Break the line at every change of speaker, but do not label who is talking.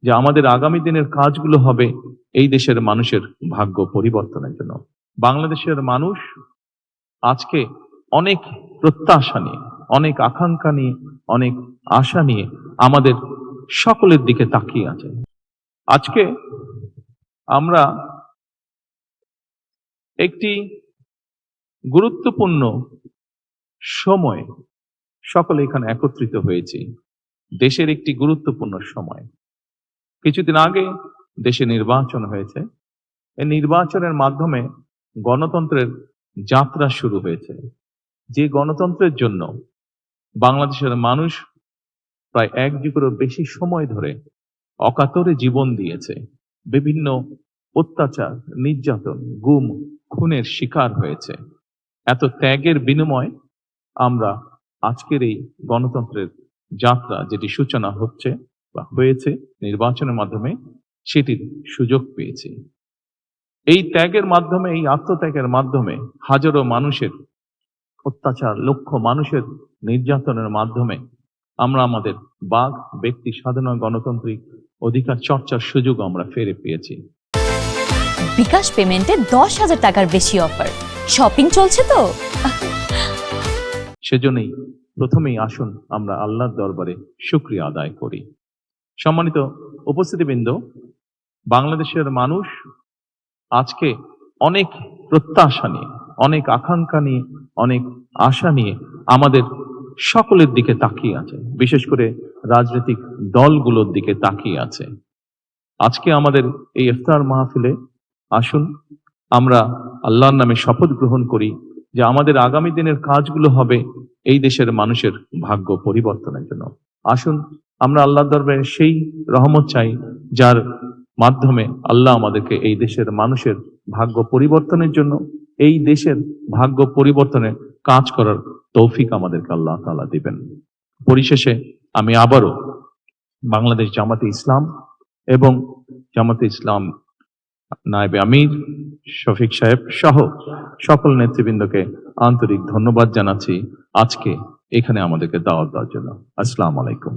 যে আমাদের আগামী দিনের কাজগুলো হবে এই দেশের মানুষের ভাগ্য পরিবর্তনের জন্য। বাংলাদেশের মানুষ আজকে অনেক প্রত্যাশা নিয়ে, অনেক আকাঙ্ক্ষা নিয়ে, অনেক আশা নিয়ে আমাদের সকলের দিকে তাকিয়ে আছে। আজকে আমরা একটি গুরুত্বপূর্ণ সময় সকলে এখানে একত্রিত হয়েছি। দেশের একটি গুরুত্বপূর্ণ সময়। কিছুদিন আগে দেশে নির্বাচন হয়েছে। এই নির্বাচনের মাধ্যমে গণতন্ত্রের যাত্রা শুরু হয়েছে। যে গণতন্ত্রের জন্য বাংলাদেশের মানুষ প্রায় 1 যুগেরও বেশি সময় ধরে অকাতরে জীবন দিয়েছে, বিভিন্ন অত্যাচার, নির্যাতন, গুম, খুনের শিকার হয়েছে। এত ত্যাগের বিনিময় আমরা আজকের এই গণতন্ত্রের যাত্রা যেটি সূচনা হচ্ছে বা হয়েছে নির্বাচনের মাধ্যমে, সেটির সুযোগ পেয়েছি। এই ত্যাগের মাধ্যমে, এই আত্মত্যাগের মাধ্যমে হাজারো মানুষের অত্যাচার, লক্ষ মানুষের নির্যাতনের মাধ্যমে আমরা আমাদের বাক, ব্যক্তি স্বাধীন গণতান্ত্রিক অধিকার চর্চার সুযোগ আমরা ফিরে পেয়েছি।
বিকাশ পেমেন্টে 10,000 টাকার বেশি অফার, শপিং চলছে তো।
সেজন্যই প্রথমেই আসুন আমরা আল্লাহর দরবারে শুকরিয়া আদায় করি। সম্মানিত উপস্থিতিবৃন্দ, বাংলাদেশের মানুষ আজকে অনেক প্রত্যাশা নিয়ে, অনেক আকাঙ্ক্ষা নিয়ে, অনেক আশা নিয়ে আমাদের সকলের দিকে তাকিয়ে আছে, বিশেষ করে রাজনৈতিক দলগুলোর দিকে তাকিয়ে আছে। আজকে আমাদের এই ইফতার মাহফিলে আসুন আমরা আল্লাহর নামে শপথ গ্রহণ করি যে আমাদের আগামী দিনের কাজগুলো হবে এই দেশের মানুষের ভাগ্য পরিবর্তনের জন্য। আসুন আমরা আল্লাহর দরবারে সেই রহমত চাই যার মাধ্যমে আল্লাহ আমাদেরকে এই দেশের মানুষের ভাগ্য পরিবর্তনের জন্য, এই দেশের ভাগ্য পরিবর্তনে কাজ করার তৌফিক আমাদেরকে আল্লাহ তাআলা দিবেন। পরিশেষে আমি আবারও বাংলাদেশ জামাতে ইসলাম এবং জামাতে ইসলাম নায়েবে আমির শফিক সাহেব সহ সকল নেতৃবৃন্দকে আন্তরিক ধন্যবাদ জানাচ্ছি আজকে এখানে আমাদেরকে দাওয়াত দেওয়ার জন্য। আসসালামু আলাইকুম।